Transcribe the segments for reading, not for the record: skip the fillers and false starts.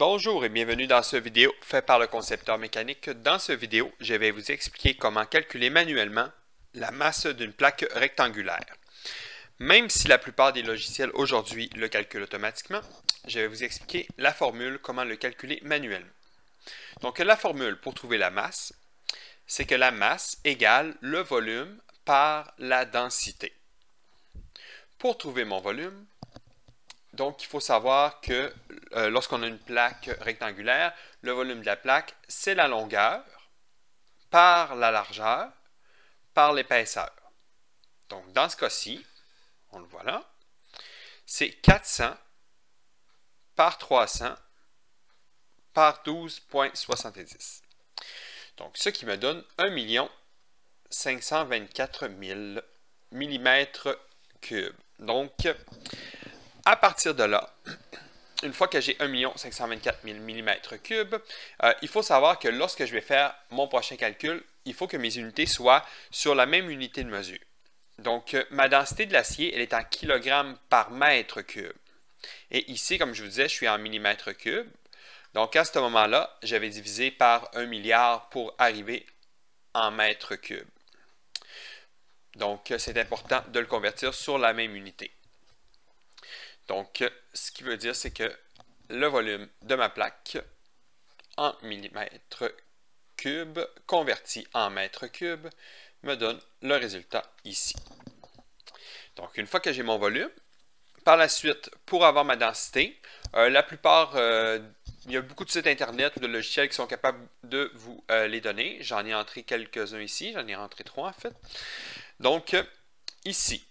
Bonjour et bienvenue dans cette vidéo faite par le concepteur mécanique. Dans cette vidéo, je vais vous expliquer comment calculer manuellement la masse d'une plaque rectangulaire. Même si la plupart des logiciels aujourd'hui le calculent automatiquement, je vais vous expliquer la formule, comment le calculer manuellement. Donc la formule pour trouver la masse, c'est que la masse égale le volume par la densité. Pour trouver mon volume, donc, il faut savoir que lorsqu'on a une plaque rectangulaire, le volume de la plaque, c'est la longueur par la largeur par l'épaisseur. Donc, dans ce cas-ci, on le voit là, c'est 400 par 300 par 12,70. Donc, ce qui me donne 1 524 000 mm3. Donc, à partir de là, une fois que j'ai 1 524 000 mm3, il faut savoir que lorsque je vais faire mon prochain calcul, il faut que mes unités soient sur la même unité de mesure. Donc, ma densité de l'acier, elle est en kilogrammes par mètre cube. Et ici, comme je vous disais, je suis en millimètres cubes. Donc, à ce moment-là, j'avais divisé par 1 milliard pour arriver en mètres cubes. Donc, c'est important de le convertir sur la même unité. Donc, ce qui veut dire, c'est que le volume de ma plaque en millimètres cubes converti en mètres cubes me donne le résultat ici. Donc, une fois que j'ai mon volume, par la suite, pour avoir ma densité, la plupart, il y a beaucoup de sites internet ou de logiciels qui sont capables de vous les donner. J'en ai entré quelques-uns ici, j'en ai rentré 3 en fait. Donc, ici,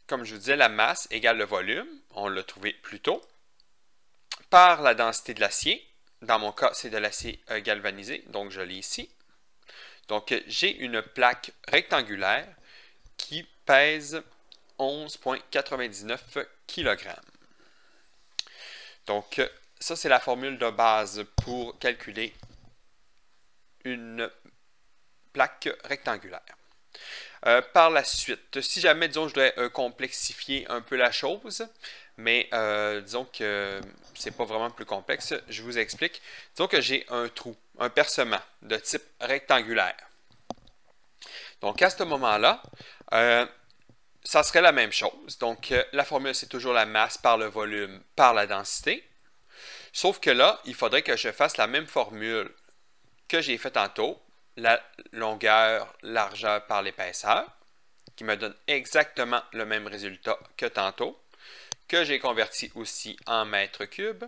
comme je vous disais, la masse égale le volume, on l'a trouvé plus tôt, par la densité de l'acier. Dans mon cas, c'est de l'acier galvanisé, donc je l'ai ici. Donc, j'ai une plaque rectangulaire qui pèse 11,99 kg. Donc, ça, c'est la formule de base pour calculer une plaque rectangulaire. Par la suite, si jamais, disons, je dois complexifier un peu la chose, mais disons que c'est pas vraiment plus complexe, je vous explique. Disons que j'ai un trou, un percement de type rectangulaire. Donc, à ce moment-là, ça serait la même chose. Donc, la formule, c'est toujours la masse par le volume par la densité. Sauf que là, il faudrait que je fasse la même formule que j'ai fait tantôt, la longueur, largeur par l'épaisseur, qui me donne exactement le même résultat que tantôt, que j'ai converti aussi en mètres cubes.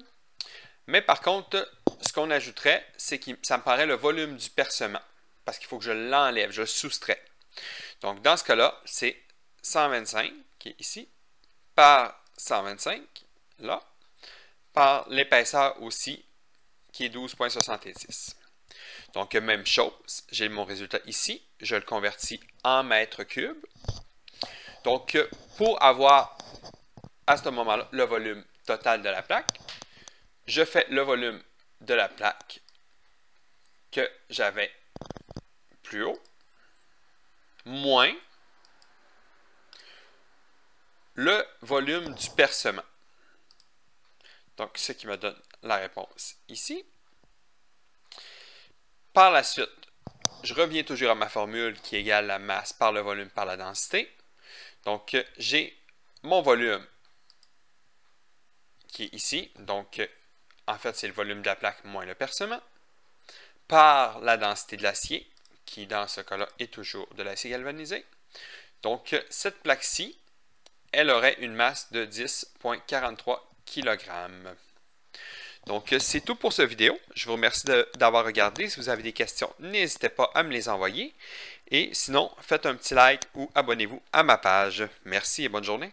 Mais par contre, ce qu'on ajouterait, c'est que ça me paraît le volume du percement, parce qu'il faut que je l'enlève, je le soustrais. Donc, dans ce cas-là, c'est 125, qui est ici, par 125, là, par l'épaisseur aussi, qui est 12,70. Donc, même chose, j'ai mon résultat ici, je le convertis en mètres cubes. Donc, pour avoir à ce moment-là le volume total de la plaque, je fais le volume de la plaque que j'avais plus haut, moins le volume du percement. Donc, ce qui me donne la réponse ici. Par la suite, je reviens toujours à ma formule qui égale la masse par le volume par la densité. Donc, j'ai mon volume qui est ici. Donc, en fait, c'est le volume de la plaque moins le percement, par la densité de l'acier, qui dans ce cas-là est toujours de l'acier galvanisé. Donc, cette plaque-ci, elle aurait une masse de 10,43 kg. Donc, c'est tout pour cette vidéo. Je vous remercie d'avoir regardé. Si vous avez des questions, n'hésitez pas à me les envoyer. Et sinon, faites un petit like ou abonnez-vous à ma page. Merci et bonne journée.